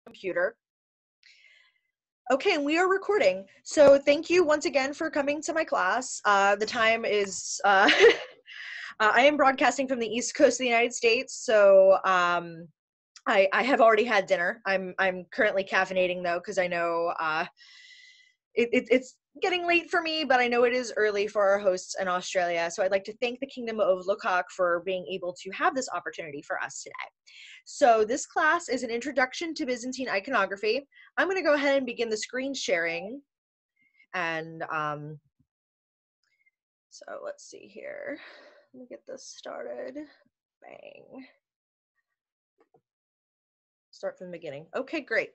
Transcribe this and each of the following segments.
computer. Okay, and we are recording. So thank you once again for coming to my class. The time is, I am broadcasting from the East Coast of the United States, so I have already had dinner. I'm currently caffeinating though, because I know it's getting late for me, but I know it is early for our hosts in Australia. So I'd like to thank the Kingdom of Lokak for being able to have this opportunity for us today. So this class is an introduction to Byzantine iconography. I'm going to go ahead and begin the screen sharing. And so let's see here. Let me get this started. Bang. Start from the beginning. Okay, great.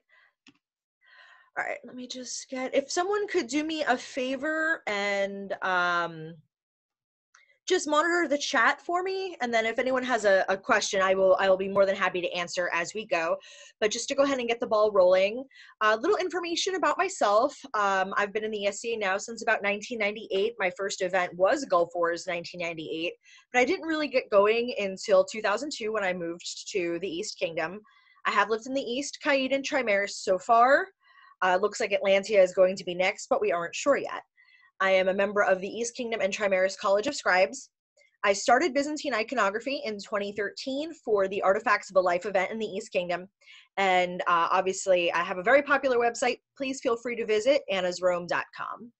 All right, let me just get, if someone could do me a favor and just monitor the chat for me, and then if anyone has a question, I will be more than happy to answer as we go. But just to go ahead and get the ball rolling, a little information about myself. I've been in the SCA now since about 1998. My first event was Gulf Wars 1998, but I didn't really get going until 2002 when I moved to the East Kingdom. I have lived in the East, Caid, and Trimaris so far. Looks like Atlantia is going to be next, but we aren't sure yet. I am a member of the East Kingdom and Trimaris College of Scribes. I started Byzantine iconography in 2013 for the Artifacts of a Life event in the East Kingdom. And obviously, I have a very popular website. Please feel free to visit annasrome.com.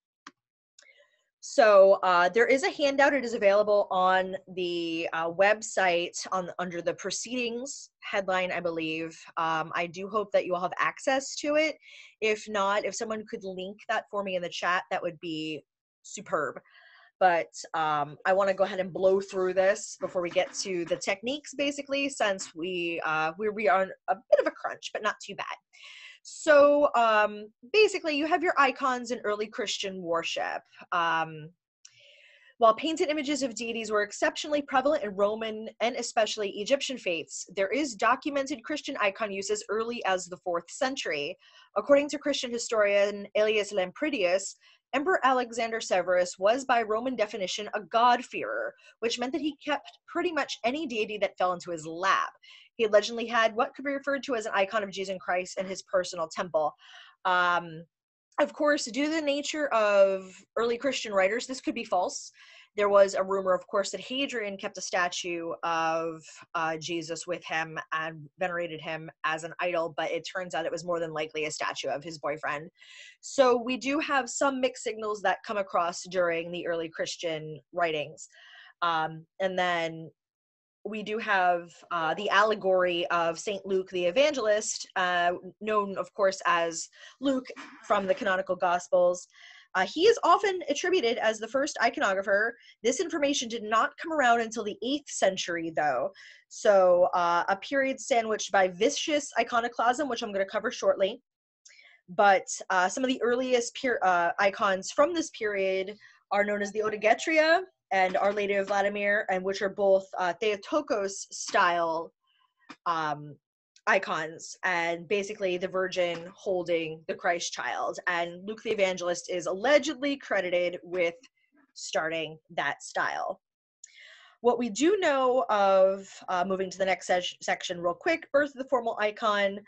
So there is a handout. It is available on the website under the proceedings headline, I believe. I do hope that you will have access to it. If not, if someone could link that for me in the chat, that would be superb. But I want to go ahead and blow through this before we get to the techniques, basically, since we are on a bit of a crunch, but not too bad. So basically, you have your icons in early Christian worship. While painted images of deities were exceptionally prevalent in Roman and especially Egyptian faiths, there is documented Christian icon use as early as the 4th century. According to Christian historian Aelius Lampridius, Emperor Alexander Severus was by Roman definition a God-fearer, which meant that he kept pretty much any deity that fell into his lap. He allegedly had what could be referred to as an icon of Jesus Christ in his personal temple. Of course, due to the nature of early Christian writers, this could be false. There was a rumor, of course, that Hadrian kept a statue of Jesus with him and venerated him as an idol, but it turns out it was more than likely a statue of his boyfriend. So we do have some mixed signals that come across during the early Christian writings. And then we do have the allegory of St. Luke the Evangelist, known, of course, as Luke from the canonical Gospels. He is often attributed as the first iconographer. This information did not come around until the 8th century, though. So a period sandwiched by vicious iconoclasm, which I'm going to cover shortly. But some of the earliest icons from this period are known as the Odogetria and Our Lady of Vladimir, and which are both Theotokos style icons, and basically the Virgin holding the Christ child. And Luke the Evangelist is allegedly credited with starting that style. What we do know of, moving to the next section real quick, birth of the formal icon.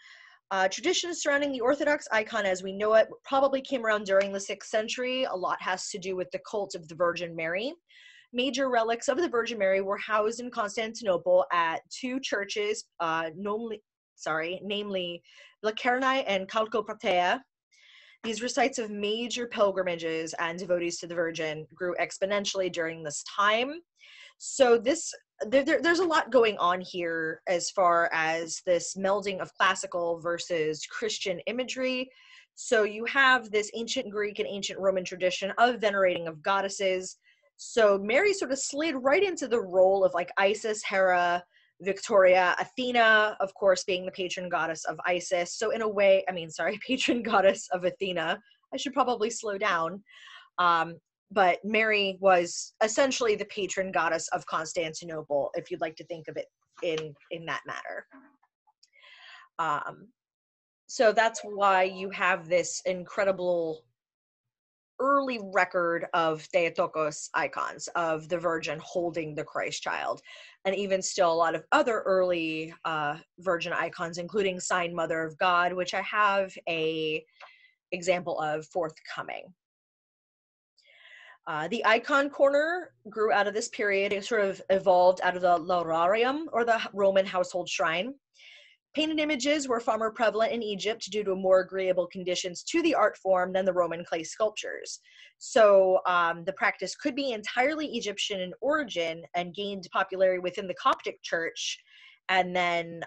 Traditions surrounding the Orthodox icon as we know it probably came around during the 6th century. A lot has to do with the cult of the Virgin Mary. Major relics of the Virgin Mary were housed in Constantinople at 2 churches, namely Lacernae and Calcopratea. These were sites of major pilgrimages, and devotees to the Virgin grew exponentially during this time. So there's a lot going on here as far as this melding of classical versus Christian imagery. So you have this ancient Greek and ancient Roman tradition of venerating of goddesses. So Mary sort of slid right into the role of like Isis, Hera, Victoria, Athena, of course, being the patron goddess of Isis. So in a way, patron goddess of Athena. I should probably slow down. But Mary was essentially the patron goddess of Constantinople, if you'd like to think of it in that matter. So that's why you have this incredible early record of Theotokos icons, of the Virgin holding the Christ child. And even still, a lot of other early Virgin icons, including Sign Mother of God, which I have a example of forthcoming. The icon corner grew out of this period. It sort of evolved out of the laurarium, or the Roman household shrine. Painted images were far more prevalent in Egypt due to more agreeable conditions to the art form than the Roman clay sculptures. So the practice could be entirely Egyptian in origin and gained popularity within the Coptic church, and then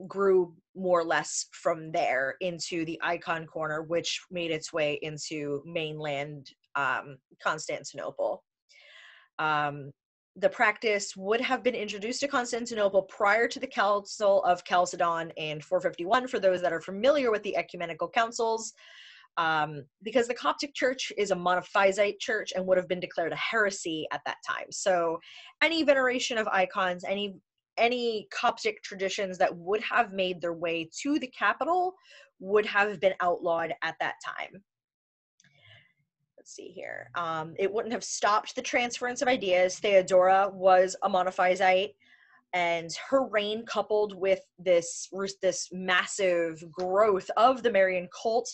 grew more or less from there into the icon corner, which made its way into mainland Constantinople. The practice would have been introduced to Constantinople prior to the Council of Chalcedon in 451, for those that are familiar with the ecumenical councils, because the Coptic church is a monophysite church and would have been declared a heresy at that time. So any veneration of icons, any Coptic traditions that would have made their way to the capital would have been outlawed at that time. Let's see here. It wouldn't have stopped the transference of ideas. Theodora was a monophysite, and her reign, coupled with this massive growth of the Marian cult,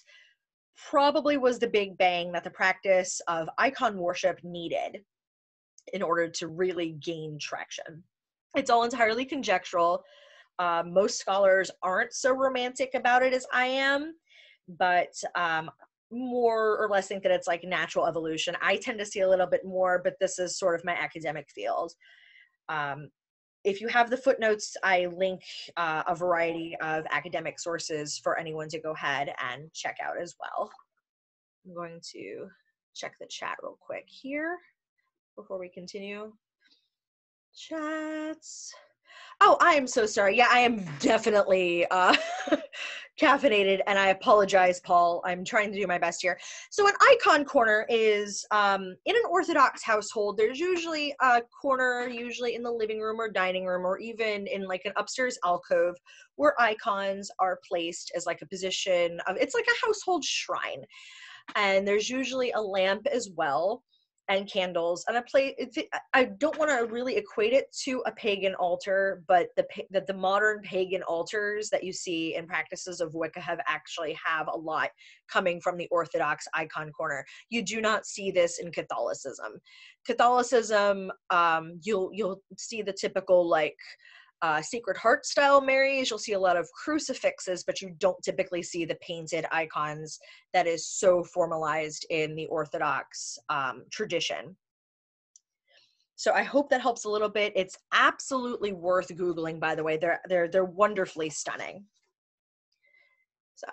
probably was the big bang that the practice of icon worship needed in order to really gain traction. It's all entirely conjectural. Most scholars aren't so romantic about it as I am, but more or less think that it's like natural evolution. I tend to see a little bit more, but this is sort of my academic field. If you have the footnotes, I link a variety of academic sources for anyone to go ahead and check out as well. I'm going to check the chat real quick here before we continue. Chats. Oh, I am so sorry. Yeah, I am definitely caffeinated, and I apologize, Paul. I'm trying to do my best here. So an icon corner is, in an Orthodox household, there's usually a corner, usually in the living room or dining room, or even in like an upstairs alcove, where icons are placed as like a position of, it's like a household shrine. And there's usually a lamp as well, and candles, and I don't want to really equate it to a pagan altar, but the modern pagan altars that you see in practices of Wicca actually have a lot coming from the Orthodox icon corner. You do not see this in Catholicism. Catholicism, you'll see the typical like Sacred Heart style Marys. You'll see a lot of crucifixes, but you don't typically see the painted icons that is so formalized in the Orthodox tradition. So I hope that helps a little bit. It's absolutely worth Googling, by the way. They're wonderfully stunning. So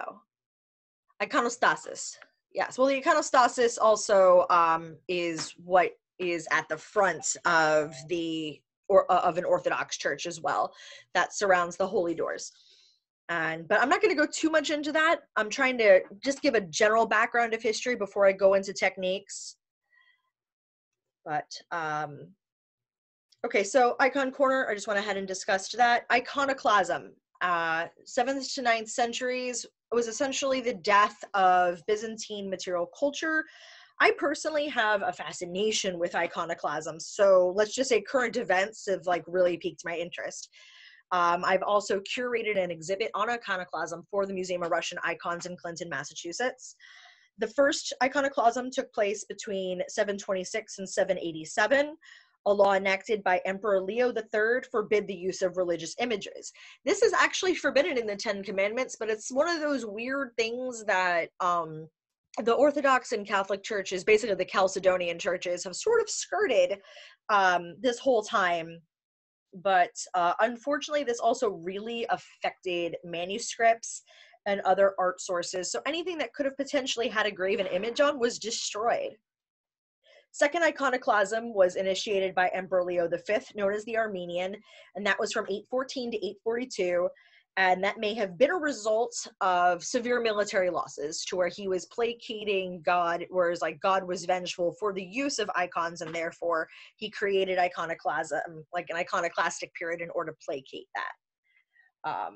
iconostasis. Yes, well, the iconostasis also is what is at the front of of an Orthodox church as well, that surrounds the holy doors. But I'm not going to go too much into that. I'm trying to just give a general background of history before I go into techniques. But okay, so icon corner, I just went ahead and discussed that. Iconoclasm, 7th to 9th centuries, was essentially the death of Byzantine material culture. I personally have a fascination with iconoclasm, so let's just say current events have like really piqued my interest. I've also curated an exhibit on iconoclasm for the Museum of Russian Icons in Clinton, Massachusetts. The first iconoclasm took place between 726 and 787. A law enacted by Emperor Leo III forbid the use of religious images. This is actually forbidden in the Ten Commandments, but it's one of those weird things that the Orthodox and Catholic churches, basically the Chalcedonian churches, have sort of skirted this whole time. But unfortunately, this also really affected manuscripts and other art sources. So anything that could have potentially had a graven image on was destroyed. Second iconoclasm was initiated by Emperor Leo V, known as the Armenian, and that was from 814 to 842. And that may have been a result of severe military losses, to where he was placating God, whereas like God was vengeful for the use of icons, and therefore he created iconoclasm, like an iconoclastic period, in order to placate that.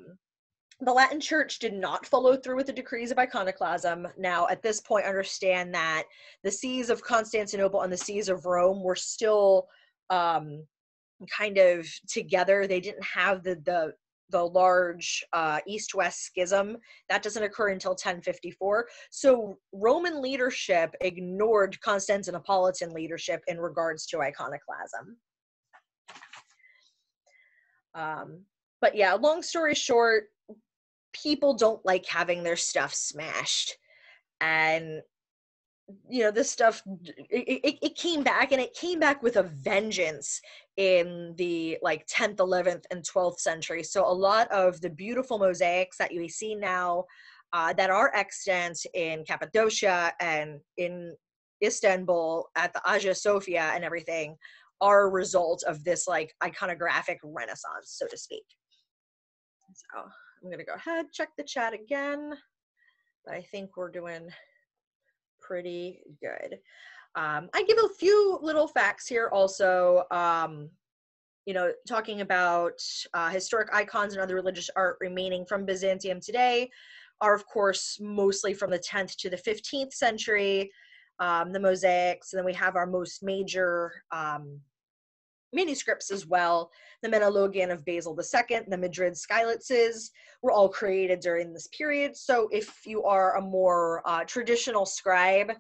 The Latin Church did not follow through with the decrees of iconoclasm. Now, at this point, understand that the sees of Constantinople and the sees of Rome were still kind of together. They didn't have the large east-west schism. That doesn't occur until 1054. So Roman leadership ignored Constantinopolitan leadership in regards to iconoclasm. But yeah, long story short, people don't like having their stuff smashed. And, you know, this stuff, it came back, and it came back with a vengeance in the, like, 10th, 11th, and 12th century. So a lot of the beautiful mosaics that you see now that are extant in Cappadocia and in Istanbul at the Hagia Sophia and everything are a result of this, like, iconographic renaissance, so to speak. So I'm going to go ahead, check the chat again, but I think we're doing pretty good. I give a few little facts here also, you know, talking about historic icons and other religious art remaining from Byzantium today are, of course, mostly from the 10th to the 15th century, the mosaics, and then we have our most major manuscripts as well. The Menologion of Basil II, the Madrid Skylitzes were all created during this period. So if you are a more traditional scribe,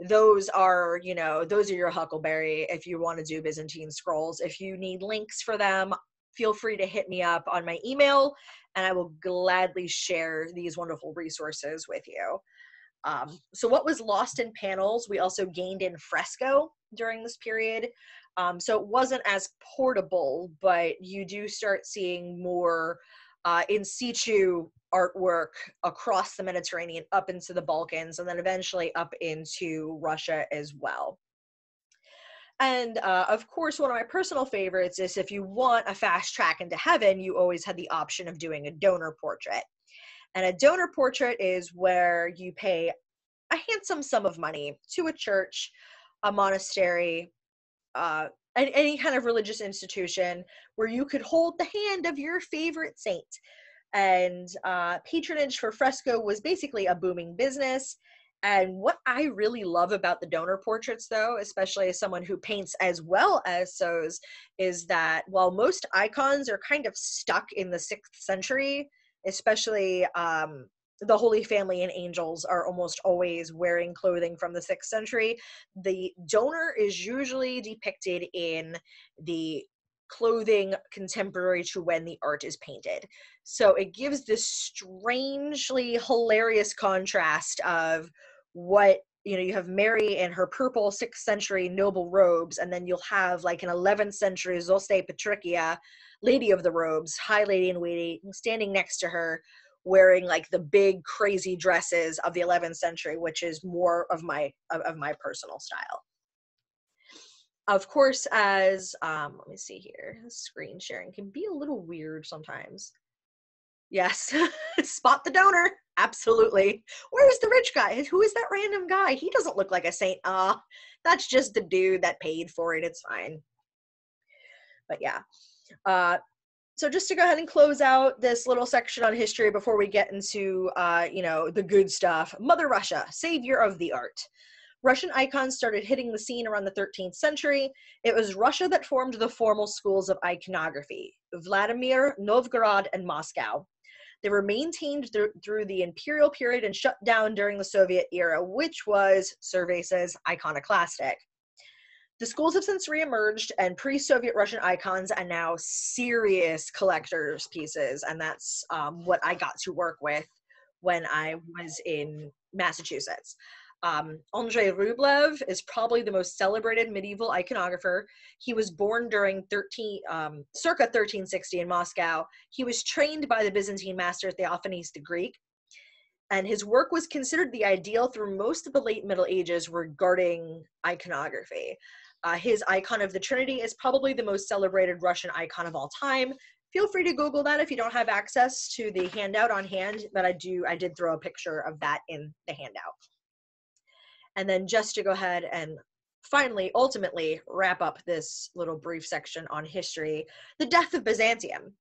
those are, you know, those are your huckleberry if you want to do Byzantine scrolls. If you need links for them, feel free to hit me up on my email, and I will gladly share these wonderful resources with you. So what was lost in panels, we also gained in fresco during this period. So it wasn't as portable, but you do start seeing more in situ artwork across the Mediterranean up into the Balkans, and then eventually up into Russia as well. And of course, one of my personal favorites is if you want a fast track into heaven, you always had the option of doing a donor portrait. And a donor portrait is where you pay a handsome sum of money to a church, a monastery, any kind of religious institution where you could hold the hand of your favorite saint. And patronage for fresco was basically a booming business. And what I really love about the donor portraits, though, especially as someone who paints as well as sews, is that while most icons are kind of stuck in the 6th century, especially the Holy Family and angels are almost always wearing clothing from the 6th century, the donor is usually depicted in the clothing contemporary to when the art is painted. So it gives this strangely hilarious contrast of what, you know, you have Mary in her purple 6th century noble robes, and then you'll have like an 11th century Zoste Patricia, Lady of the Robes, High Lady in Waiting, standing next to her, wearing like the big crazy dresses of the 11th century, which is more of my personal style. Of course, as let me see here, screen sharing can be a little weird sometimes. Yes. Spot the donor, absolutely. Where's the rich guy? Who is that random guy? He doesn't look like a saint. That's just the dude that paid for it. It's fine. But yeah, so just to go ahead and close out this little section on history before we get into, you know, the good stuff. Mother Russia, savior of the art. Russian icons started hitting the scene around the 13th century. It was Russia that formed the formal schools of iconography, Vladimir, Novgorod, and Moscow. They were maintained through the imperial period and shut down during the Soviet era, which was, survey says, iconoclastic. The schools have since reemerged, and pre-Soviet Russian icons are now serious collector's pieces, and that's what I got to work with when I was in Massachusetts. Andrei Rublev is probably the most celebrated medieval iconographer. He was born during circa 1360 in Moscow. He was trained by the Byzantine master Theophanes the Greek, and his work was considered the ideal through most of the late Middle Ages regarding iconography. His icon of the Trinity is probably the most celebrated Russian icon of all time. Feel free to Google that if you don't have access to the handout on hand, but I did throw a picture of that in the handout. And then just to go ahead and finally, ultimately, wrap up this little brief section on history, the death of Byzantium.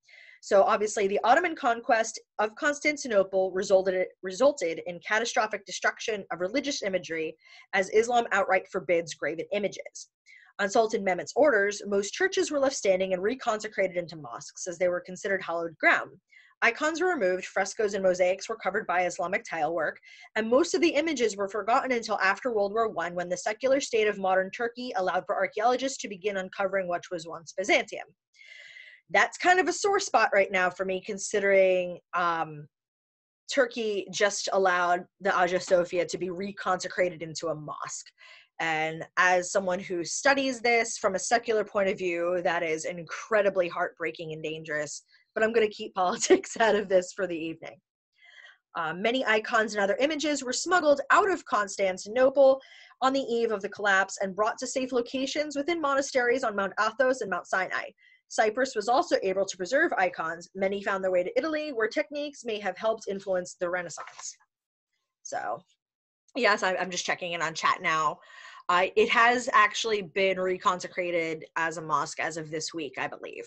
So obviously the Ottoman conquest of Constantinople resulted in catastrophic destruction of religious imagery, as Islam outright forbids graven images. On Sultan Mehmet's orders, most churches were left standing and reconsecrated into mosques, as they were considered hallowed ground. Icons were removed, frescoes and mosaics were covered by Islamic tile work, and most of the images were forgotten until after World War I, when the secular state of modern Turkey allowed for archaeologists to begin uncovering what was once Byzantium. That's kind of a sore spot right now for me, considering Turkey just allowed the Hagia Sophia to be reconsecrated into a mosque. And as someone who studies this from a secular point of view, that is incredibly heartbreaking and dangerous. But I'm going to keep politics out of this for the evening. Many icons and other images were smuggled out of Constantinople on the eve of the collapse and brought to safe locations within monasteries on Mount Athos and Mount Sinai. Cyprus was also able to preserve icons. Many found their way to Italy, where techniques may have helped influence the Renaissance. So, yes, I'm just checking in on chat now. It has actually been reconsecrated as a mosque as of this week, I believe.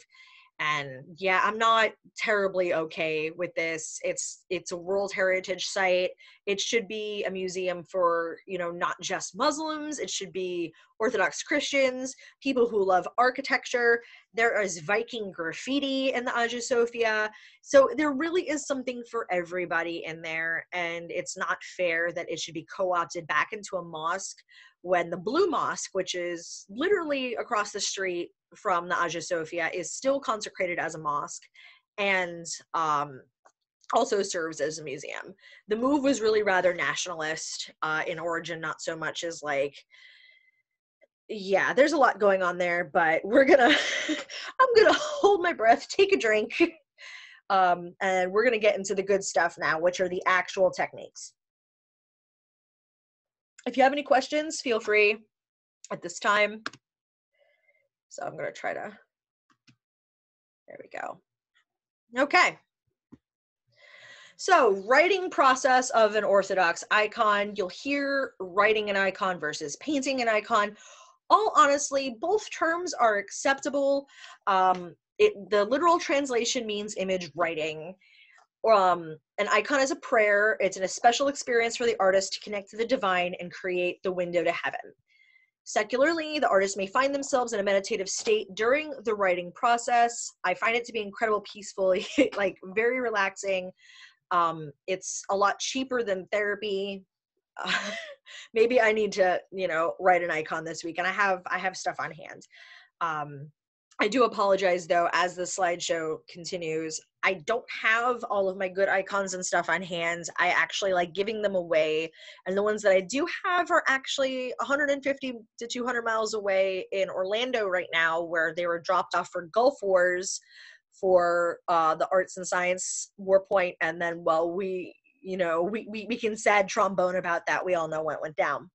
And yeah, I'm not terribly okay with this. It's a World Heritage Site. It should be a museum for, not just Muslims. It should be Orthodox Christians, people who love architecture. There is Viking graffiti in the Hagia Sophia. So there really is something for everybody in there. And it's not fair that it should be co-opted back into a mosque when the Blue Mosque, which is literally across the street from the Hagia Sophia, is still consecrated as a mosque and also serves as a museum. The move was really rather nationalist in origin, not so much as there's a lot going on there, but I'm gonna hold my breath, take a drink, and we're gonna get into the good stuff now, which are the actual techniques. If you have any questions, feel free at this time. So I'm going to try to, there we go. Okay. So writing process of an Orthodox icon. You'll hear writing an icon versus painting an icon. All honestly, both terms are acceptable. The literal translation means image writing. An icon is a prayer. It's a special experience for the artist to connect to the divine and create the window to heaven. Secularly, the artist may find themselves in a meditative state during the writing process. I find it to be incredibly peaceful, very relaxing. It's a lot cheaper than therapy. Maybe I need to, write an icon this week, and I have stuff on hand. I do apologize, though, as the slideshow continues. I don't have all of my good icons and stuff on hand. I actually like giving them away, and the ones that I do have are actually 150 to 200 miles away in Orlando right now, where they were dropped off for Gulf Wars for the Arts and Science War Point, and then, well, we can sad trombone about that. We all know what went down.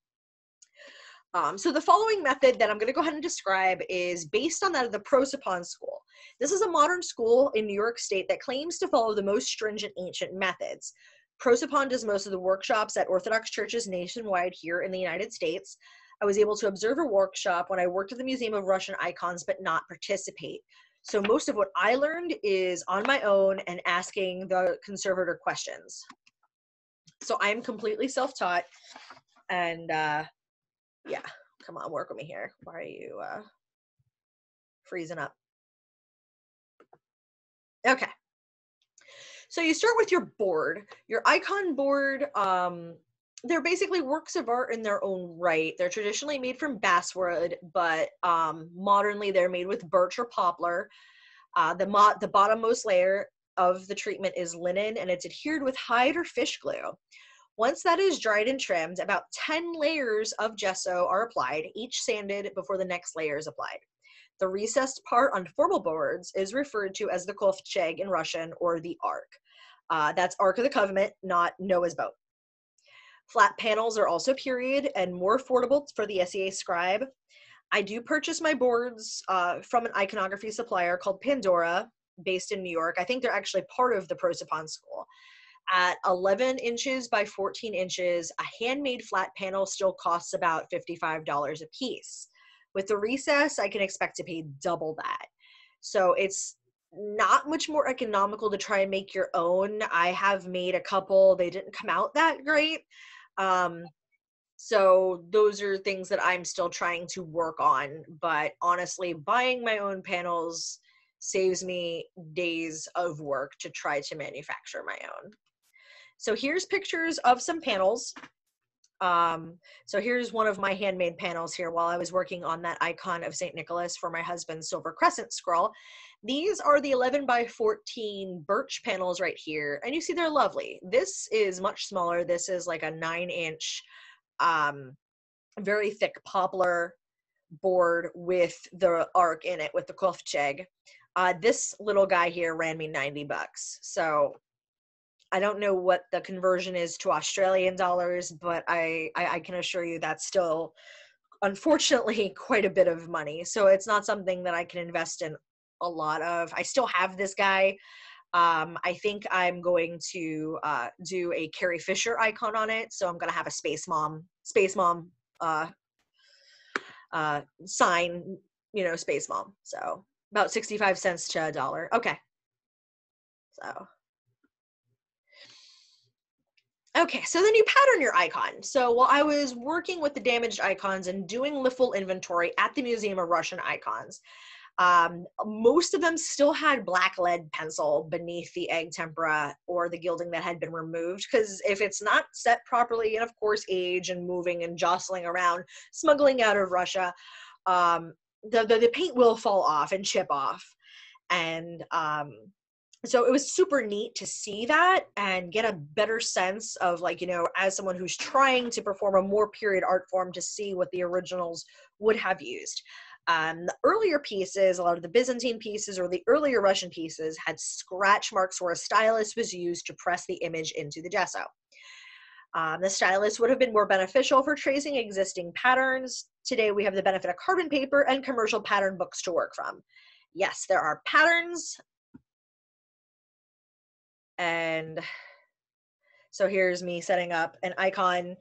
So the following method that I'm going to go ahead and describe is based on that of the Protoplasm school. This is a modern school in New York State that claims to follow the most stringent ancient methods. Protoplasm does most of the workshops at Orthodox churches nationwide here in the United States. I was able to observe a workshop when I worked at the Museum of Russian Icons, but not participate. So most of what I learned is on my own and asking the conservator questions. So I'm completely self-taught, and yeah, come on, work with me here. Why are you freezing up? Okay. So you start with your board. Your icon board, they're basically works of art in their own right. They're traditionally made from basswood, but modernly they're made with birch or poplar. The bottommost layer of the treatment is linen, and it's adhered with hide or fish glue. Once that is dried and trimmed, about 10 layers of gesso are applied, each sanded before the next layer is applied. The recessed part on formal boards is referred to as the kovcheg in Russian, or the ark. That's Ark of the Covenant, not Noah's boat. Flat panels are also period and more affordable for the SEA scribe. I do purchase my boards from an iconography supplier called Pandora, based in New York. I think they're actually part of the Protoplasm school. At 11 inches by 14 inches, a handmade flat panel still costs about $55 a piece. With the recess, I can expect to pay double that. So it's not much more economical to try and make your own. I have made a couple, they didn't come out that great. So those are things that I'm still trying to work on, but honestly, buying my own panels saves me days of work to try to manufacture my own. So here's pictures of some panels. So here's one of my handmade panels here while I was working on that icon of St. Nicholas for my husband's silver crescent scroll. These are the 11 by 14 birch panels right here, and you see they're lovely. This is much smaller. This is like a 9-inch, very thick poplar board with the arc in it, with the kovcheg. This little guy here ran me $90. So I don't know what the conversion is to Australian dollars, but I can assure you that's still, unfortunately, quite a bit of money. So it's not something that I can invest in a lot of. I still have this guy. I think I'm going to do a Carrie Fisher icon on it. So I'm going to have a Space Mom sign, you know, Space Mom. So about 65 cents to $1. Okay. So then you pattern your icon. So while I was working with the damaged icons and doing the full inventory at the Museum of Russian Icons, most of them still had black lead pencil beneath the egg tempera or the gilding that had been removed, because if it's not set properly, and of course age and moving and jostling around, smuggling out of Russia, the paint will fall off and chip off. And so it was super neat to see that and get a better sense of, like, you know, as someone who's trying to perform a more period art form, to see what the originals would have used. The earlier pieces, a lot of the Byzantine pieces or the earlier Russian pieces, had scratch marks where a stylus was used to press the image into the gesso. The stylus would have been more beneficial for tracing existing patterns. Today we have the benefit of carbon paper and commercial pattern books to work from. Yes, there are patterns. And so here's me setting up an icon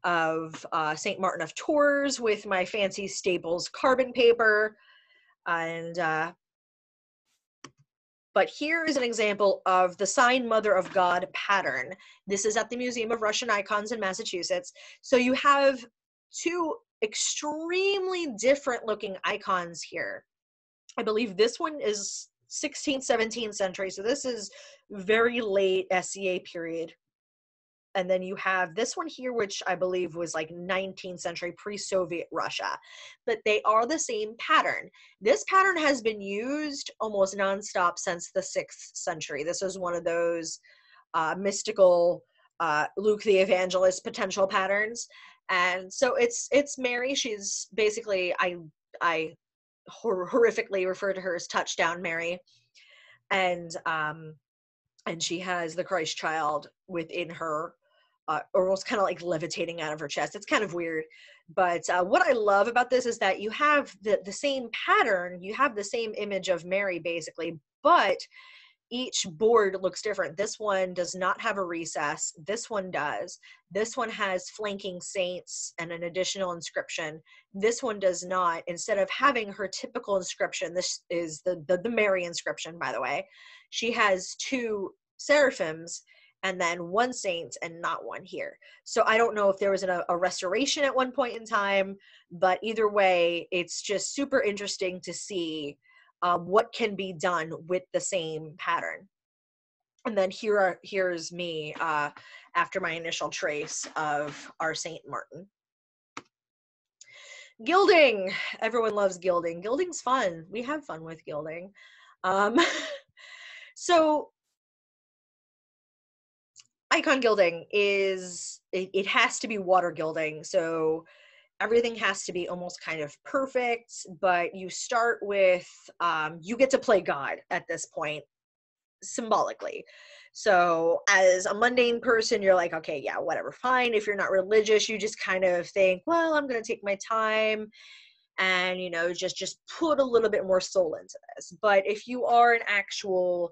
of St. Martin of Tours with my fancy Staples carbon paper. And but here is an example of the Sign Mother of God pattern. This is at the Museum of Russian Icons in Massachusetts. So you have two extremely different looking icons here. I believe this one is 16th, 17th century. So this is very late SCA period. And then you have this one here, which I believe was like 19th century pre-Soviet Russia. But they are the same pattern. This pattern has been used almost nonstop since the 6th century. This is one of those mystical Luke the Evangelist potential patterns. And so it's Mary. She's basically, I horrifically refer to her as Touchdown Mary, and she has the Christ child within her, almost kind of like levitating out of her chest. It's kind of weird, but what I love about this is that you have the same pattern, you have the same image of Mary basically, but each board looks different. This one does not have a recess. This one does. This one has flanking saints and an additional inscription. This one does not. Instead of having her typical inscription, this is the Mary inscription, by the way. She has two seraphims and then one saint and not one here. So I don't know if there was a restoration at one point in time, but either way, it's just super interesting to see what can be done with the same pattern. And then here's me after my initial trace of our Saint Martin. Gilding. Everyone loves gilding. Gilding's fun. We have fun with gilding. So icon gilding is, it has to be water gilding. So everything has to be almost kind of perfect, but you start with, you get to play God at this point, symbolically. So as a mundane person, you're like, okay, yeah, whatever, fine. If you're not religious, you just kind of think, well, I'm going to take my time and, you know, just put a little bit more soul into this. But if you are an actual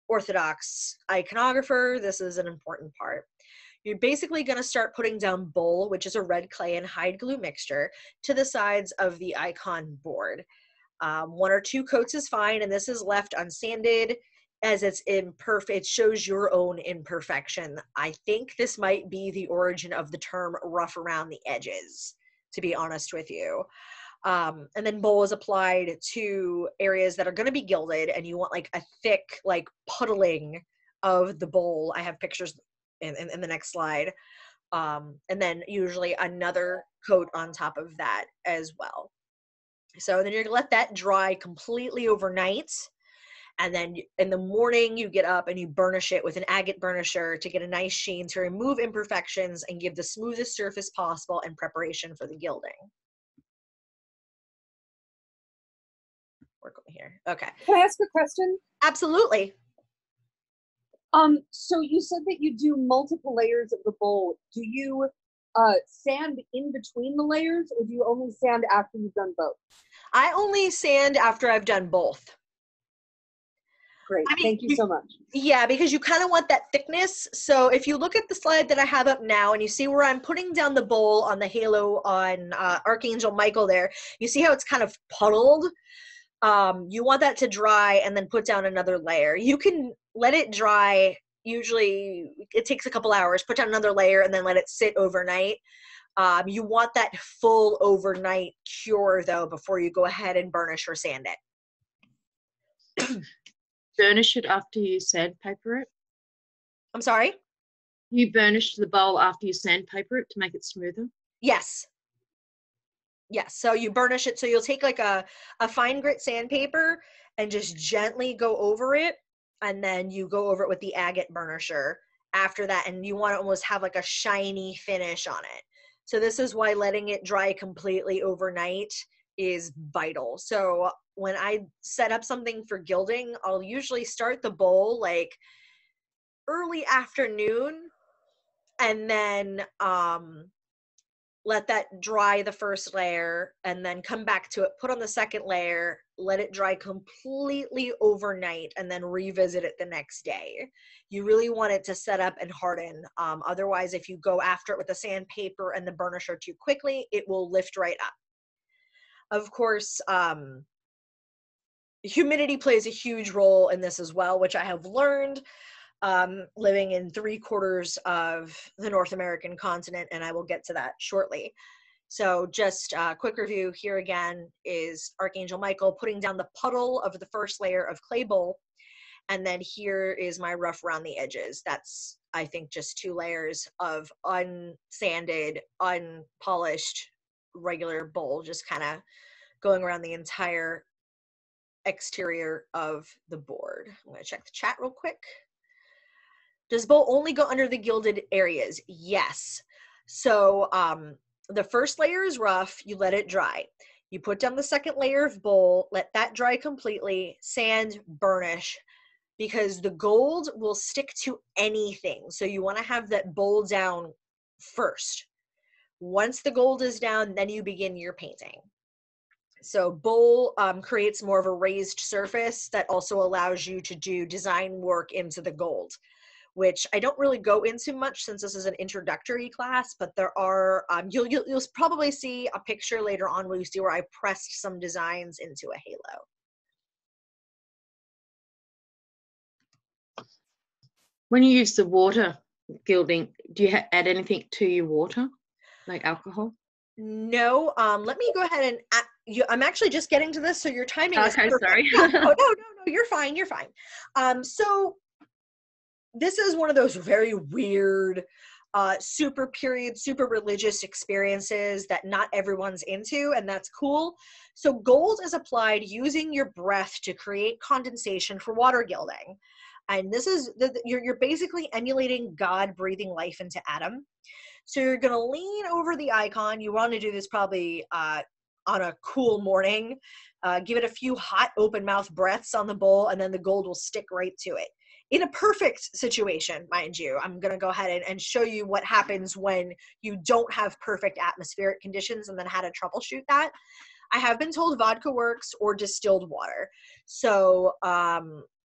Orthodox iconographer, this is an important part. You're basically going to start putting down bull, which is a red clay and hide glue mixture, to the sides of the icon board. 1 or 2 coats is fine, and this is left unsanded as it's imperfect. It shows your own imperfection. I think this might be the origin of the term rough around the edges, to be honest with you. And then bowl is applied to areas that are going to be gilded, and you want like a thick, like puddling of the bowl. I have pictures in the next slide. And then usually another coat on top of that as well. So then you're gonna let that dry completely overnight. And then in the morning, you get up and you burnish it with an agate burnisher to get a nice sheen to remove imperfections and give the smoothest surface possible in preparation for the gilding. We're going here. Okay. Can I ask a question? Absolutely. So you said that you do multiple layers of the bowl. Do you sand in between the layers, or do you only sand after you've done both? I only sand after I've done both. Great, thank you so much. Yeah, because you kind of want that thickness. So if you look at the slide that I have up now and you see where I'm putting down the bowl on the halo on Archangel Michael there, you see how it's kind of puddled? You want that to dry and then put down another layer. You can let it dry. Usually it takes a couple hours, put down another layer and then let it sit overnight. You want that full overnight cure though before you go ahead and burnish or sand it. Burnish it after you sandpaper it? I'm sorry? You burnish the bowl after you sandpaper it to make it smoother? Yes. Yes, so you burnish it. So you'll take like a fine grit sandpaper and just gently go over it. And then you go over it with the agate burnisher after that. And you want to almost have like a shiny finish on it. So this is why letting it dry completely overnight is vital. So when I set up something for gilding, I'll usually start the bowl like early afternoon and then let that dry the first layer and then come back to it, put on the second layer, let it dry completely overnight and then revisit it the next day. You really want it to set up and harden. Otherwise, if you go after it with the sandpaper and the burnisher too quickly, it will lift right up. Of course, humidity plays a huge role in this as well, which I have learned living in 3/4 of the North American continent, and I will get to that shortly. So just a quick review here again is Archangel Michael putting down the puddle of the first layer of clay bowl, and then here is my rough around the edges. That's, I think, just 2 layers of unsanded, unpolished, regular bowl, just kind of going around the entire exterior of the board. I'm going to check the chat real quick. Does bowl only go under the gilded areas? Yes. So the first layer is rough, you let it dry. You put down the second layer of bowl, let that dry completely, sand, burnish, because the gold will stick to anything. So you want to have that bowl down first. Once the gold is down, then you begin your painting. So bowl creates more of a raised surface that also allows you to do design work into the gold, which I don't really go into much since this is an introductory class, but there are, you'll probably see a picture later on where you see where I pressed some designs into a halo. When you use the water gilding, do you add anything to your water, like alcohol? No, let me go ahead and I'm actually just getting to this, so your timing is perfect. Sorry. Yeah, no, you're fine, you're fine. So this is one of those very weird, super period, super religious experiences that not everyone's into, and that's cool. So gold is applied using your breath to create condensation for water gilding. And this is, you're basically emulating God breathing life into Adam. So you're going to lean over the icon. You want to do this probably on a cool morning. Give it a few hot open mouth breaths on the bowl, and then the gold will stick right to it. In a perfect situation, mind you, I'm going to go ahead and show you what happens when you don't have perfect atmospheric conditions and then how to troubleshoot that. I have been told vodka works or distilled water. So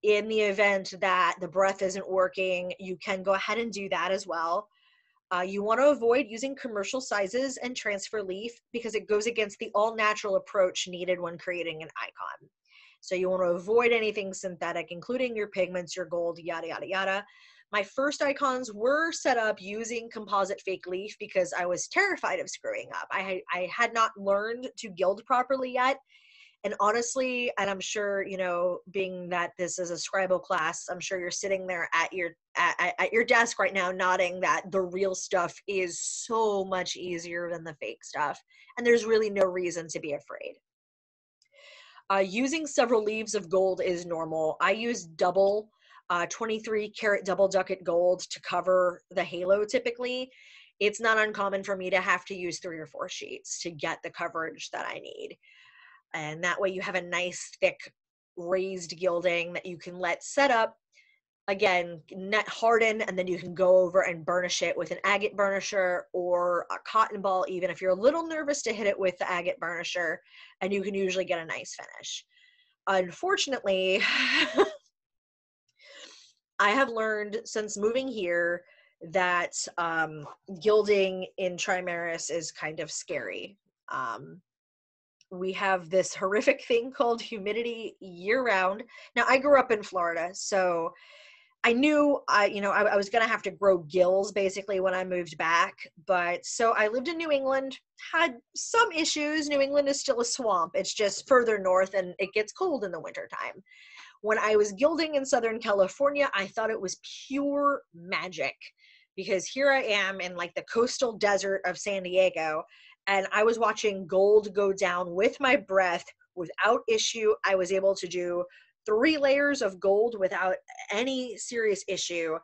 in the event that the breath isn't working, you can go ahead and do that as well. You want to avoid using commercial sizes and transfer leaf because it goes against the all-natural approach needed when creating an icon. So you want to avoid anything synthetic, including your pigments, your gold, yada, yada, yada. My first icons were set up using composite fake leaf because I was terrified of screwing up. I had not learned to gild properly yet. And honestly, and I'm sure, you know, being that this is a Scribal class, I'm sure you're sitting there at your desk right now nodding that the real stuff is so much easier than the fake stuff. And there's really no reason to be afraid. Using several leaves of gold is normal. I use double 23 karat double ducat gold to cover the halo typically. It's not uncommon for me to have to use 3 or 4 sheets to get the coverage that I need. And that way you have a nice thick raised gilding that you can let set up. Again, net harden, and then you can go over and burnish it with an agate burnisher or a cotton ball, even if you're a little nervous to hit it with the agate burnisher, and you can usually get a nice finish. Unfortunately, I have learned since moving here that gilding in Trimaris is kind of scary. We have this horrific thing called humidity year-round. Now, I grew up in Florida, so I knew I was going to have to grow gills basically when I moved back. But so I lived in New England, had some issues. New England is still a swamp. It's just further north and it gets cold in the wintertime. When I was gilding in Southern California, I thought it was pure magic because here I am in like the coastal desert of San Diego, and I was watching gold go down with my breath without issue. I was able to do 3 layers of gold without any serious issue.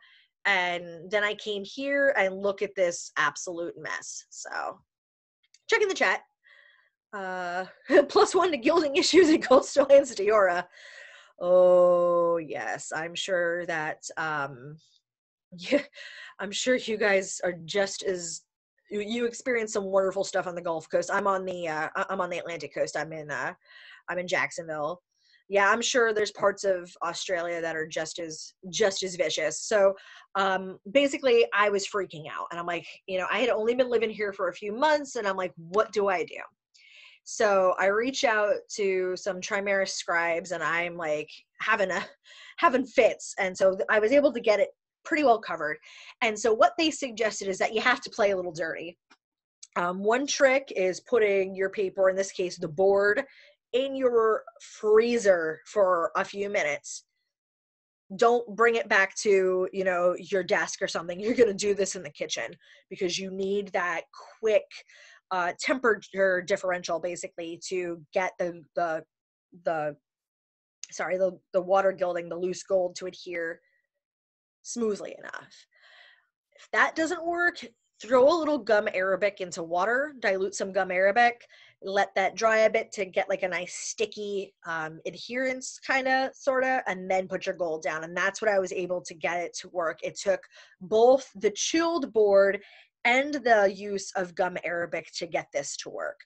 And then I came here and look at this absolute mess. So check in the chat. +1 to gilding issues in Coastal Lands Diora. Oh yes, I'm sure that yeah, I'm sure you guys are just as you experience some wonderful stuff on the Gulf Coast. I'm on the Atlantic coast. I'm in Jacksonville. Yeah, I'm sure there's parts of Australia that are just as vicious. So basically I was freaking out, and I'm like, you know, I had only been living here for a few months, and I'm like, what do I do? So I reach out to some Trimaris scribes, and I'm like having fits. And so I was able to get it pretty well covered. And so what they suggested is that you have to play a little dirty. One trick is putting your paper, in this case the board, in your freezer for a few minutes. Don't bring it back to, you know, your desk or something. You're going to do this in the kitchen because you need that quick temperature differential basically to get the water gilding, the loose gold, to adhere smoothly enough. If that doesn't work, throw a little gum arabic into water, dilute some gum arabic, let that dry a bit to get like a nice sticky adherence sorta, and then put your gold down. And that's what I was able to get it to work. It took both the chilled board and the use of gum arabic to get this to work.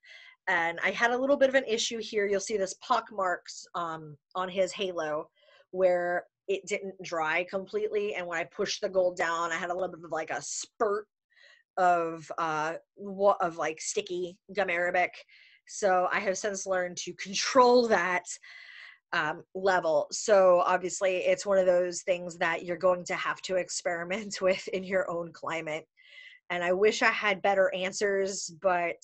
And I had a little bit of an issue here. You'll see this pock marks on his halo where it didn't dry completely. And when I pushed the gold down, I had a little bit of like a spurt of like sticky gum arabic. So I have since learned to control that level. So obviously it's one of those things that you're going to have to experiment with in your own climate. And I wish I had better answers, but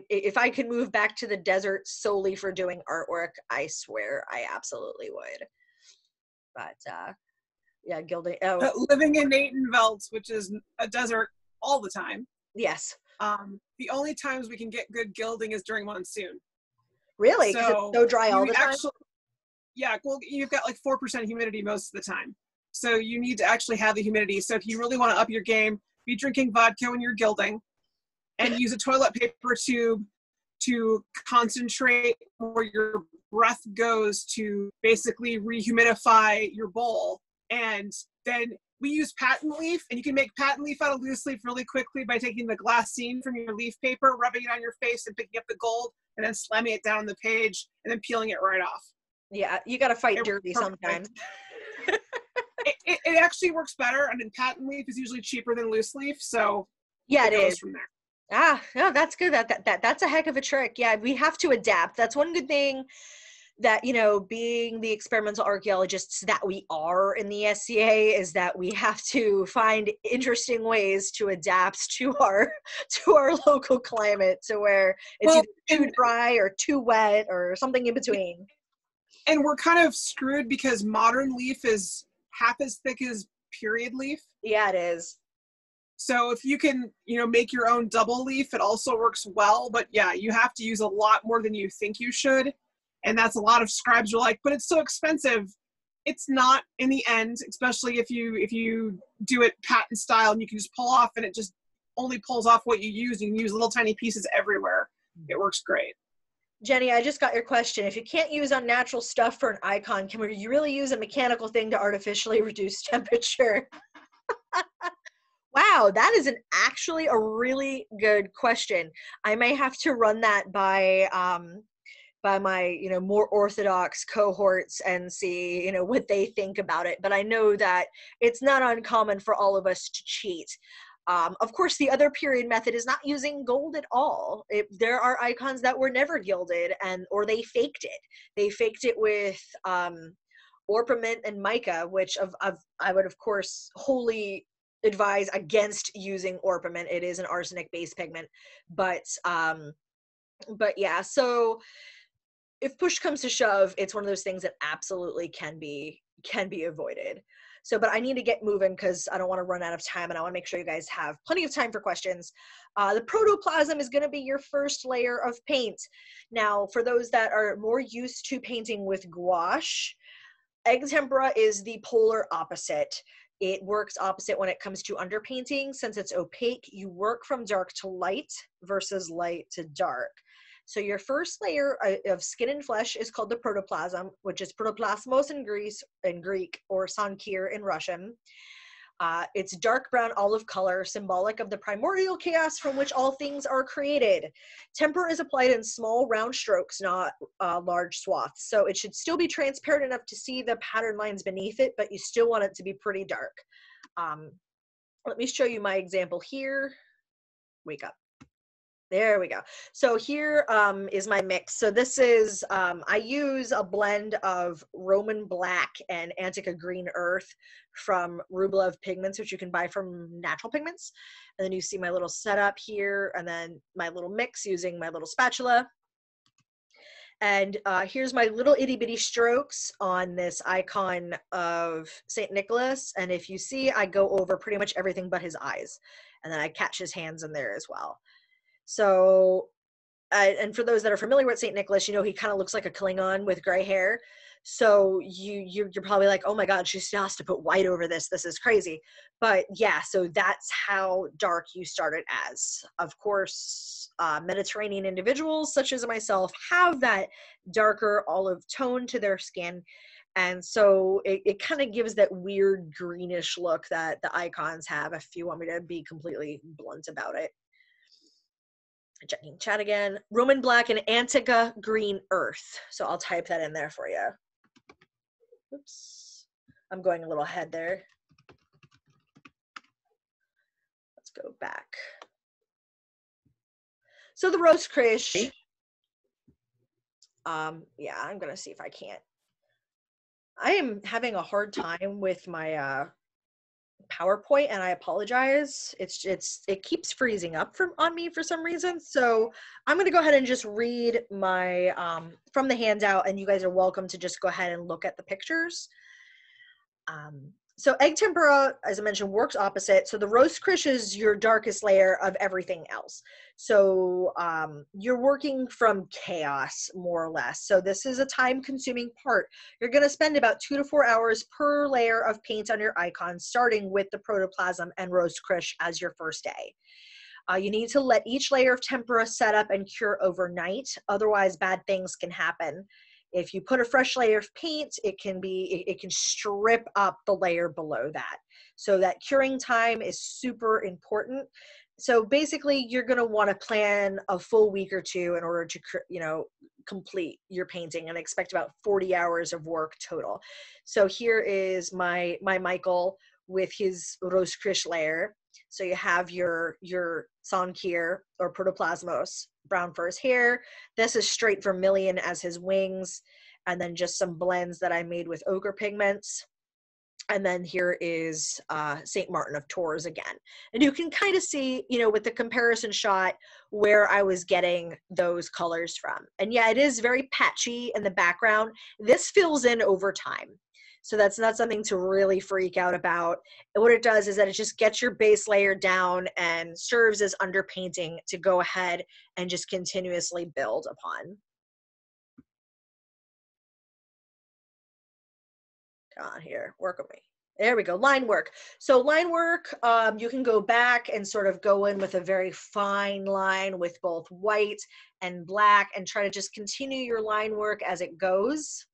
if I could move back to the desert solely for doing artwork, I swear I absolutely would. But yeah, gilding. Oh, living in Natenveld, which is a desert all the time. Yes. The only times we can get good gilding is during monsoon. Really? Because it's so dry all the time? Yeah, well, you've got like 4% humidity most of the time. So you need to actually have the humidity. So if you really want to up your game, be drinking vodka when you're gilding, and use a toilet paper tube to concentrate where your breath goes to basically rehumidify your bowl. And then we use patent leaf, and you can make patent leaf out of loose leaf really quickly by taking the glassine from your leaf paper, rubbing it on your face, and picking up the gold, and then slamming it down on the page, and then peeling it right off. Yeah, you got to fight dirty sometimes. It actually works better, and then pattern leaf is usually cheaper than loose leaf, so Yeah, it it goes is. from there. Ah, no, that's good. That's a heck of a trick. Yeah, we have to adapt. That's one good thing that, you know, being the experimental archaeologists that we are in the SCA, is that we have to find interesting ways to adapt to our local climate, to where it's either too dry or too wet or something in between. And we're kind of screwed because modern leaf is half as thick as period leaf. Yeah, it is. So if you can, you know, make your own double leaf, it also works well. But yeah, you have to use a lot more than you think you should. And that's a lot of scribes are like, but it's so expensive. It's not in the end, especially if you do it patent style and you can just pull off and it just only pulls off what you use. You can use little tiny pieces everywhere. It works great. Jenny, I just got your question. If you can't use unnatural stuff for an icon, can you really use a mechanical thing to artificially reduce temperature? Wow, that is actually a really good question. I may have to run that by my, you know, more orthodox cohorts and see, you know, what they think about it. But I know that it's not uncommon for all of us to cheat. Of course, the other period method is not using gold at all. There are icons that were never gilded, or they faked it. They faked it with orpiment and mica, which I would, of course, wholly advise against using orpiment. It is an arsenic-based pigment. But yeah, so if push comes to shove, it's one of those things that absolutely can be avoided. So, but I need to get moving because I don't want to run out of time, and I want to make sure you guys have plenty of time for questions. The protoplasm is going to be your first layer of paint. Now, for those that are more used to painting with gouache, egg tempera is the polar opposite. It works opposite when it comes to underpainting. Since it's opaque, you work from dark to light versus light to dark. So your first layer of skin and flesh is called the protoplasm, which is protoplasmos in Greek, or sankir in Russian. It's dark brown olive color, symbolic of the primordial chaos from which all things are created. Tempera is applied in small round strokes, not large swaths. So it should still be transparent enough to see the pattern lines beneath it, but you still want it to be pretty dark. Let me show you my example here. Wake up. There we go. So here is my mix. So this is, I use a blend of Roman black and Antica green earth from Rublev pigments, which you can buy from Natural Pigments. And then you see my little setup here, and then my little mix using my little spatula. And here's my little itty bitty strokes on this icon of St. Nicholas. And if you see, I go over pretty much everything but his eyes. And then I catch his hands in there as well. So, and for those that are familiar with St. Nicholas, you know, he kind of looks like a Klingon with gray hair. So you're probably like, oh my God, she still has to put white over this. This is crazy. But yeah, so that's how dark you started as. Of course, Mediterranean individuals such as myself have that darker olive tone to their skin. And so it kind of gives that weird greenish look that the icons have, if you want me to be completely blunt about it. Checking chat again. Roman black and Antica green earth. So I'll type that in there for you. Oops. I'm going a little ahead there. Let's go back. So the Roskrish. Yeah, I'm gonna see if I can't. I am having a hard time with my PowerPoint, and I apologize. It keeps freezing up on me for some reason. So I'm going to go ahead and just read my from the handout, and you guys are welcome to just go ahead and look at the pictures. So egg tempera, as I mentioned, works opposite. So the Roskrish is your darkest layer of everything else. So you're working from chaos, more or less. So this is a time-consuming part. You're going to spend about 2 to 4 hours per layer of paint on your icon, starting with the protoplasm and Roskrish as your first day. You need to let each layer of tempera set up and cure overnight. Otherwise, bad things can happen. If you put a fresh layer of paint, it can strip up the layer below that. So that curing time is super important. So basically, you're going to want to plan a full week or two in order to, you know, complete your painting, and expect about 40 hours of work total. So here is my Michael with his Roskrish layer. So you have your Sankir or Protoplasmos, brown for his hair. This is straight vermilion as his wings, and then just some blends that I made with ochre pigments. And then here is St. Martin of Tours again. And you can kind of see, you know, with the comparison shot where I was getting those colors from. And yeah, it is very patchy in the background. This fills in over time. So that's not something to really freak out about. And what it does is that it just gets your base layer down and serves as underpainting to go ahead and just continuously build upon. Come on here, work with me. There we go, line work. So line work, you can go back and sort of go in with a very fine line with both white and black and try to just continue your line work as it goes.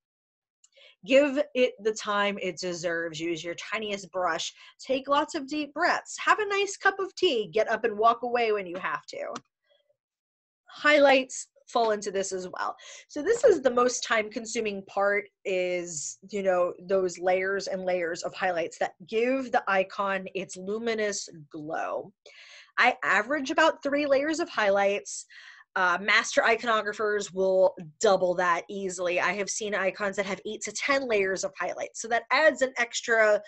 Give it the time it deserves. Use your tiniest brush. Take lots of deep breaths. Have a nice cup of tea. Get up and walk away when you have to. Highlights fall into this as well. So this is the most time-consuming part, is, you know, those layers and layers of highlights that give the icon its luminous glow. I average about 3 layers of highlights. Master iconographers will double that easily. I have seen icons that have 8 to 10 layers of highlights. So that adds an extra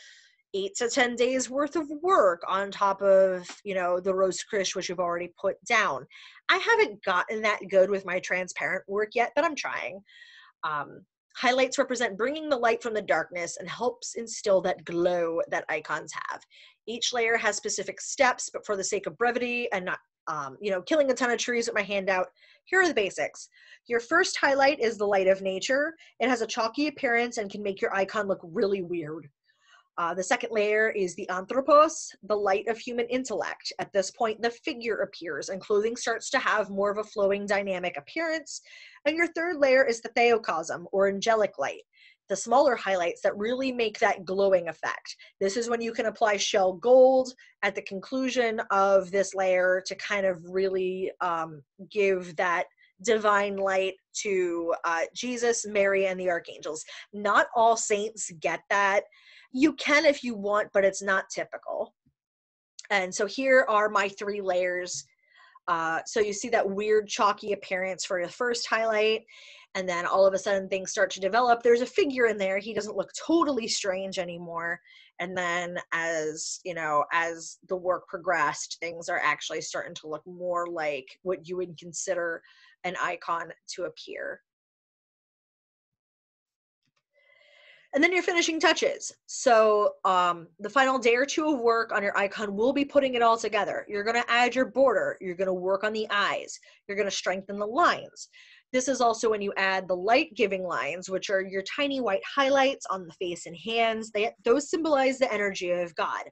8 to 10 days worth of work on top of, you know, the Roskrish, which you've already put down. I haven't gotten that good with my transparent work yet, but I'm trying. Highlights represent bringing the light from the darkness and helps instill that glow that icons have. Each layer has specific steps, but for the sake of brevity and not, you know, killing a ton of trees with my hand out, here are the basics. Your first highlight is the light of nature. It has a chalky appearance and can make your icon look really weird. The second layer is the anthropos, the light of human intellect. At this point, the figure appears and clothing starts to have more of a flowing dynamic appearance. And your third layer is the theocosm, or angelic light, the smaller highlights that really make that glowing effect. This is when you can apply shell gold at the conclusion of this layer to kind of really give that divine light to Jesus, Mary, and the archangels. Not all saints get that. You can if you want, but it's not typical. And so here are my 3 layers. So you see that weird chalky appearance for your first highlight, and then all of a sudden things start to develop. There's a figure in there. He doesn't look totally strange anymore. And then as, you know, as the work progressed, things are actually starting to look more like what you would consider an icon to appear. And then your finishing touches. So the final day or 2 of work on your icon will be putting it all together. You're going to add your border. You're going to work on the eyes. You're going to strengthen the lines. This is also when you add the light-giving lines, which are your tiny white highlights on the face and hands. Those symbolize the energy of God.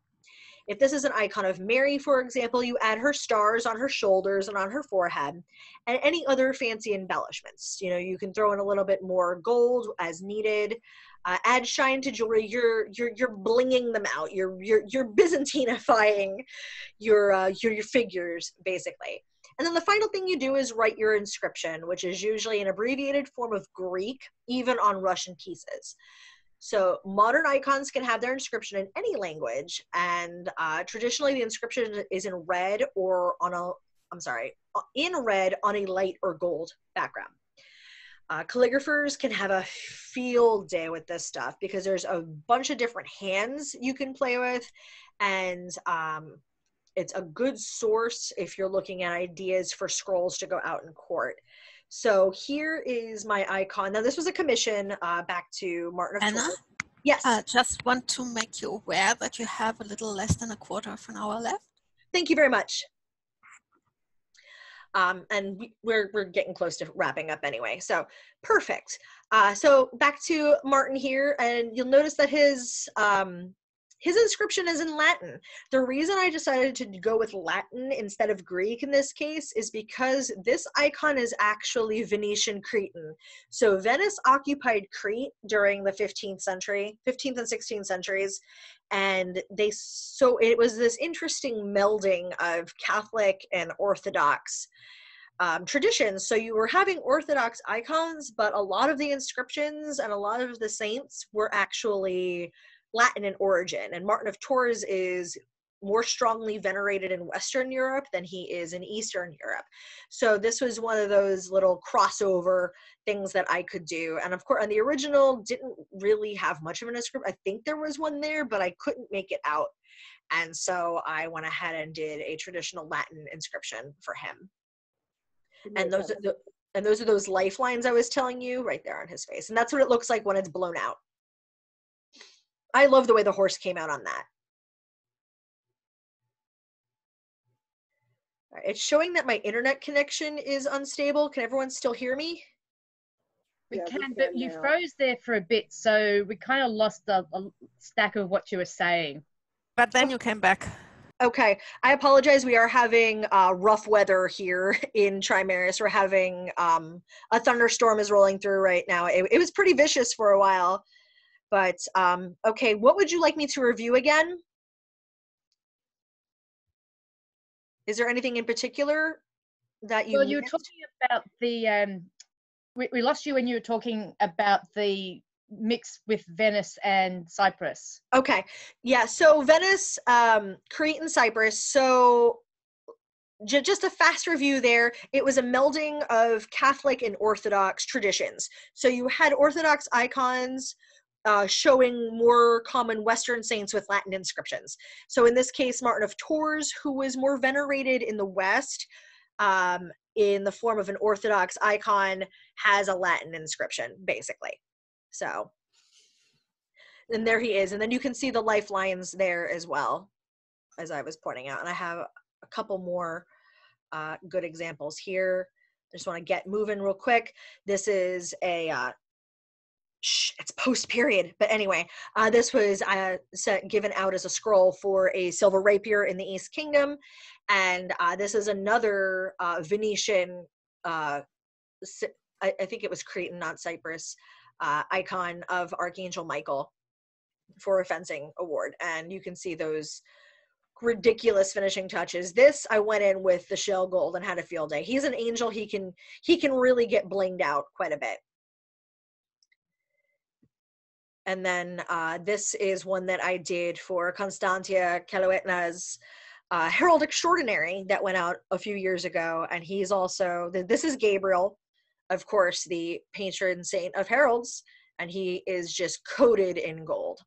If this is an icon of Mary, for example, you add her stars on her shoulders and on her forehead, and any other fancy embellishments. You know, you can throw in a little bit more gold as needed. Add shine to jewelry. You're blinging them out. You're Byzantinifying your figures, basically. And then the final thing you do is write your inscription, which is usually an abbreviated form of Greek, even on Russian pieces. So modern icons can have their inscription in any language, and traditionally the inscription is in red or on a, in red on a light or gold background. Calligraphers can have a field day with this stuff because there's a bunch of different hands you can play with, and it's a good source if you're looking at ideas for scrolls to go out in court. So here is my icon. Now this was a commission back to Martin of Tours. Yes. Just want to make you aware that you have a little less than a quarter of an hour left. Thank you very much. And we're getting close to wrapping up anyway, so perfect. So back to Martin here, and you'll notice that his inscription is in Latin. The reason I decided to go with Latin instead of Greek in this case is because this icon is actually Venetian Cretan. So Venice occupied Crete during the 15th and 16th centuries, and so it was this interesting melding of Catholic and Orthodox traditions. So you were having Orthodox icons, but a lot of the inscriptions and a lot of the saints were actually Latin in origin. And Martin of Tours is more strongly venerated in Western Europe than he is in Eastern Europe. So this was one of those little crossover things that I could do. And of course, and the original didn't really have much of an inscription. I think there was one there, but I couldn't make it out. And so I went ahead and did a traditional Latin inscription for him. And those are those lifelines I was telling you right there on his face. And that's what it looks like when it's blown out. I love the way the horse came out on that. All right, it's showing that my internet connection is unstable. Can everyone still hear me? We Yeah, we can, but can you now. froze there for a bit, so we kind of lost a stack of what you were saying. But then you came back. Okay, I apologize. We are having rough weather here in Trimaris. We're having a thunderstorm is rolling through right now. It was pretty vicious for a while, but okay. What would you like me to review again? Is there anything in particular that you? Well, you were missed? talking about the we lost you when you were talking about the mix with Venice and Cyprus. Okay, yeah. So Venice, Crete, and Cyprus. So just a fast review there. It was a melding of Catholic and Orthodox traditions. So you had Orthodox icons showing more common Western saints with Latin inscriptions. So in this case, Martin of Tours, who was more venerated in the West in the form of an Orthodox icon, has a Latin inscription, basically. So, and there he is. And then you can see the lifelines there as well, as I was pointing out. And I have a couple more good examples here. I just want to get moving real quick. This is a, it's post-period, but anyway, this was given out as a scroll for a silver rapier in the East Kingdom. And this is another Venetian, I think it was Cretan, not Cyprus, icon of Archangel Michael for a fencing award. And you can see those ridiculous finishing touches. This I went in with the shell gold and had a field day. He's an angel. He can really get blinged out quite a bit. And then this is one that I did for Constantia Kelowitna's Herald Extraordinary that went out a few years ago. And he's also, this is Gabriel, of course, the patron saint of heralds, and he is just coated in gold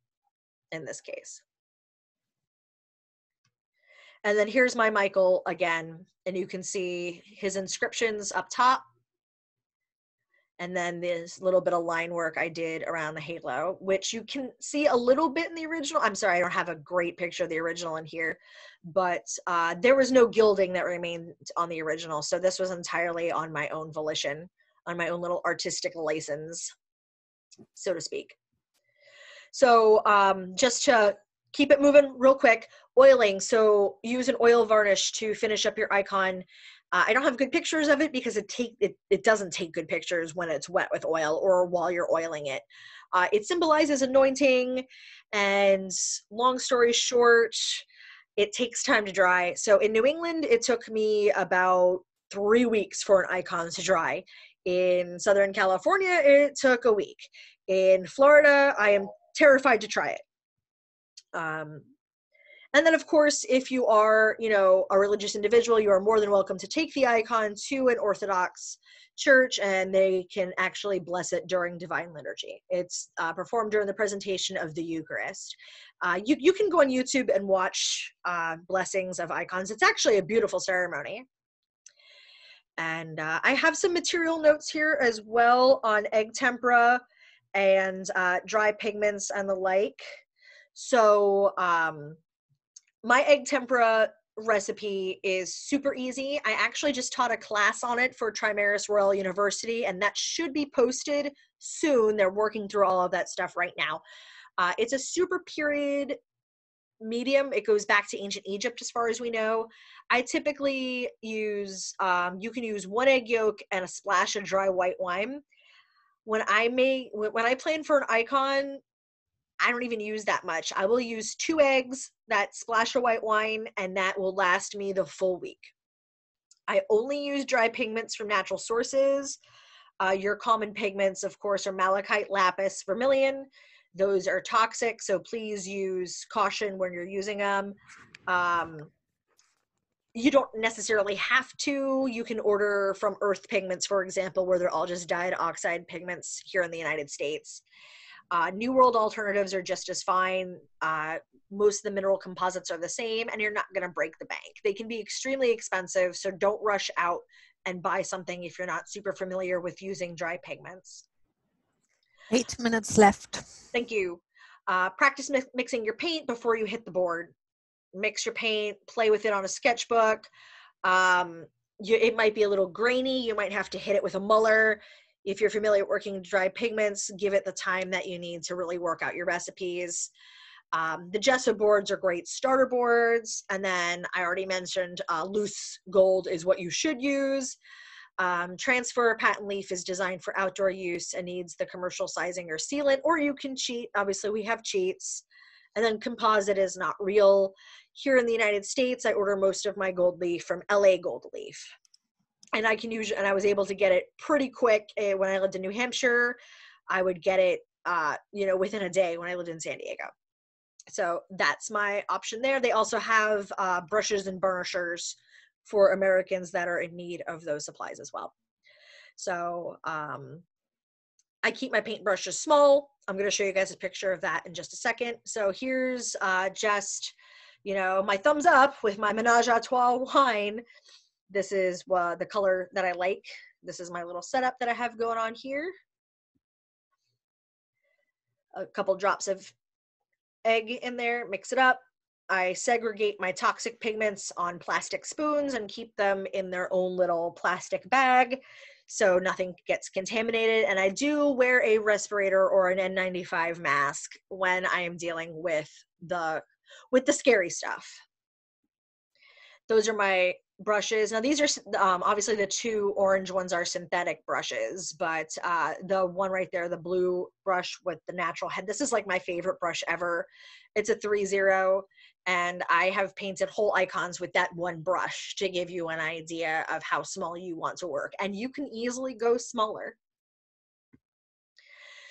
in this case. And then here's my Michael again, and you can see his inscriptions up top. And then this little bit of line work I did around the halo, which you can see a little bit in the original. I'm sorry, I don't have a great picture of the original in here, but there was no gilding that remained on the original. So this was entirely on my own volition, on my own little artistic license, so to speak. So just to keep it moving real quick, oiling. So use an oil varnish to finish up your icon. I don't have good pictures of it because it doesn't take good pictures when it's wet with oil or while you're oiling it. It symbolizes anointing, and long story short, it takes time to dry. So in New England, it took me about 3 weeks for an icon to dry. In Southern California, it took a week. In Florida, I am terrified to try it. And then, of course, if you are, a religious individual, you are more than welcome to take the icon to an Orthodox church, and they can actually bless it during Divine Liturgy. It's performed during the presentation of the Eucharist. You can go on YouTube and watch blessings of icons. It's actually a beautiful ceremony. And I have some material notes here as well on egg tempera and dry pigments and the like. So my egg tempera recipe is super easy. I actually just taught a class on it for Trimaris Royal University, and that should be posted soon. They're working through all of that stuff right now. It's a super period medium. It goes back to ancient Egypt as far as we know. I typically use, you can use 1 egg yolk and a splash of dry white wine. When I plan for an icon, I don't even use that much. I will use 2 eggs, that splash of white wine, and that will last me the full week. I only use dry pigments from natural sources. Your common pigments, of course, are malachite, lapis, vermilion. Those are toxic, so please use caution when you're using them. You don't necessarily have to. You can order from Earth Pigments, for example, where they're all just dyed oxide pigments here in the United States. New World alternatives are just as fine. Most of the mineral composites are the same, and you're not going to break the bank. They can be extremely expensive, so don't rush out and buy something if you're not super familiar with using dry pigments. 8 minutes left. Thank you. Practice mixing your paint before you hit the board. Mix your paint, play with it on a sketchbook. It might be a little grainy. You might have to hit it with a muller. If you're familiar with working dry pigments, give it the time that you need to really work out your recipes. The gesso boards are great starter boards. And then I already mentioned loose gold is what you should use. Transfer patent leaf is designed for outdoor use and needs the commercial sizing or sealant, or you can cheat. Obviously, we have cheats. And then composite is not real. Here in the United States, I order most of my gold leaf from LA Gold Leaf. And I was able to get it pretty quick. When I lived in New Hampshire, I would get it, within a day when I lived in San Diego. So that's my option there. They also have brushes and burnishers for Americans that are in need of those supplies as well. So I keep my paintbrushes small. I'm going to show you guys a picture of that in just a second. So here's just, my thumbs up with my Menage a Trois wine. This is the color that I like. This is my little setup that I have going on here. A couple drops of egg in there, mix it up. I segregate my toxic pigments on plastic spoons and keep them in their own little plastic bag so nothing gets contaminated. And I do wear a respirator or an N95 mask when I am dealing with the scary stuff. Those are my brushes. Now these are obviously the two orange ones are synthetic brushes, but the one right there, the blue brush with the natural head, this is like my favorite brush ever. It's a 3-0, and I have painted whole icons with that one brush to give you an idea of how small you want to work, and you can easily go smaller.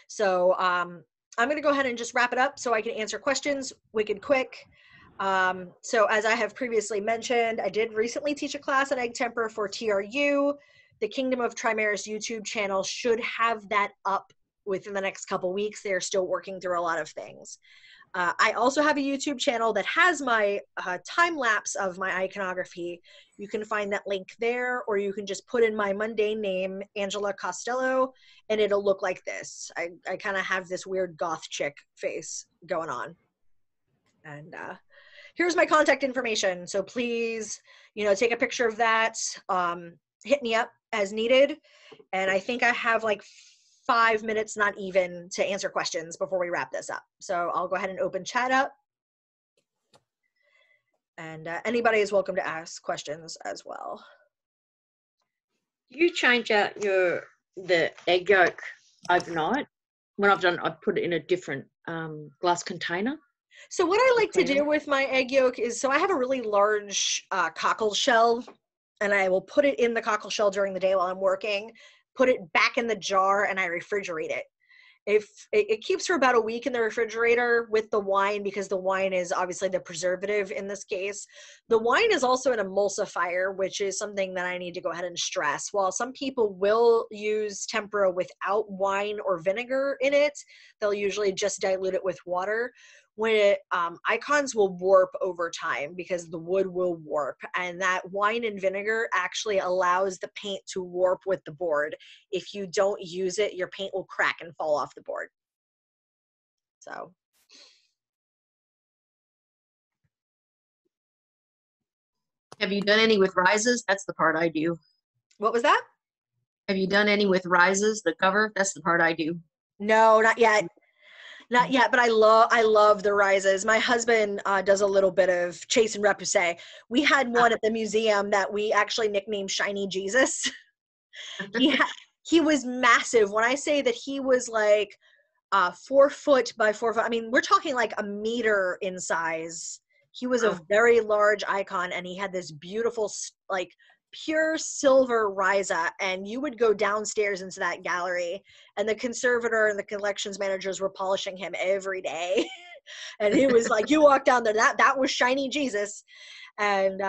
So I'm going to go ahead and just wrap it up so I can answer questions wicked quick. So as I have previously mentioned, I did recently teach a class at Egg Temper for TRU. The Kingdom of Trimaris YouTube channel should have that up within the next couple weeks. They're still working through a lot of things. I also have a YouTube channel that has my time lapse of my iconography. You can find that link there, or you can just put in my mundane name, Angela Costello, and it'll look like this. I kind of have this weird goth chick face going on. And here's my contact information. So please, take a picture of that. Hit me up as needed. And I think I have like 5 minutes, not even, to answer questions before we wrap this up. So I'll go ahead and open chat up. And anybody is welcome to ask questions as well. You change out the egg yolk overnight? When I've done, I put it in a different glass container. So what I like to do with my egg yolk is, so I have a really large cockle shell, and I will put it in the cockle shell during the day while I'm working, put it back in the jar, and I refrigerate it. If it keeps for about a week in the refrigerator with the wine, because the wine is obviously the preservative in this case. The wine is also an emulsifier, which is something that I need to go ahead and stress. While some people will use tempera without wine or vinegar in it, they'll usually just dilute it with water. When icons will warp over time because the wood will warp, and that wine and vinegar actually allows the paint to warp with the board. If you don't use it, your paint will crack and fall off the board. So. Have you done any with rises? That's the part I do. What was that? Have you done any with rises, the cover? That's the part I do. No, not yet. Not yet, but I love the rises. My husband does a little bit of chase and repousse. We had one at the museum that we actually nicknamed Shiny Jesus. He was massive. When I say that he was like 4 foot by 4 foot, I mean, we're talking like a meter in size. He was a very large icon, and he had this beautiful like pure silver Ryza, and you would go downstairs into that gallery, and the conservator and the collections managers were polishing him every day. And it was like, you walk down there, that was shiny Jesus. And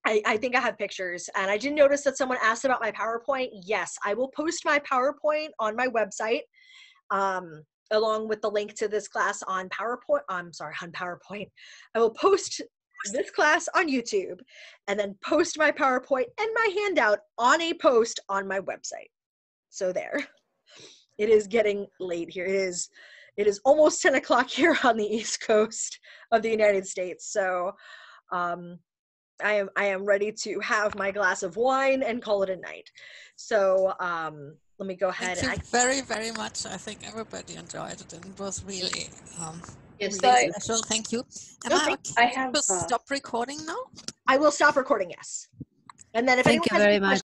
I think I have pictures. And I did notice that someone asked about my PowerPoint. Yes, I will post my PowerPoint on my website, along with the link to this class on PowerPoint. On PowerPoint. I will post this class on YouTube, and then post my PowerPoint and my handout on a post on my website. So there. It is getting late here. It is almost 10 o'clock here on the East Coast of the United States. So I am ready to have my glass of wine and call it a night. So let me go ahead. Thank you very, very much. I think everybody enjoyed it, and it was really, Yes, really thank you. special. Thank you. No, Am I thank okay I have. to stop recording now? I will stop recording, yes. And then if Thank anyone you has any very much.